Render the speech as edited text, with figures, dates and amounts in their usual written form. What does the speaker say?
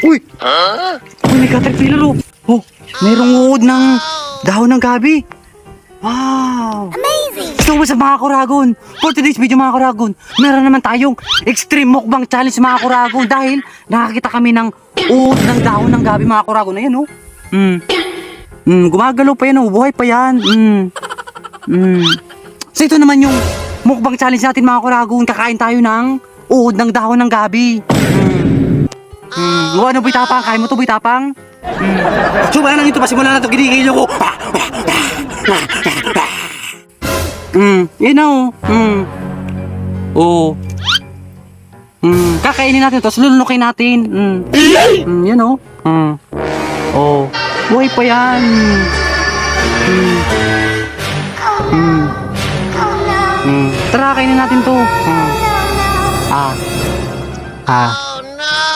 Uy! Uy, may caterpillar oh. Oh, mayroong uod ng dahon ng gabi. Wow! Amazing! So what's up mga Kuragon? For today's video mga Kuragon, meron naman tayong extreme mukbang challenge mga Kuragon dahil nakakita kami ng uod ng dahon ng gabi mga Kuragon. Ayan oh. Gumagalaw pa yan oh. Buhay pa yan. So ito naman yung mukbang challenge natin mga Kuragon. Kakain tayo ng uod ng dahon ng gabi. Ano Boy Tapang? Kain mo to Boy Tapang? So ba nang ito pasimula na ito ginigil ko. Yan o. Kakainin natin ito. Lulunukin natin. Yan o. Buhay pa yan. Tara, kainin natin to.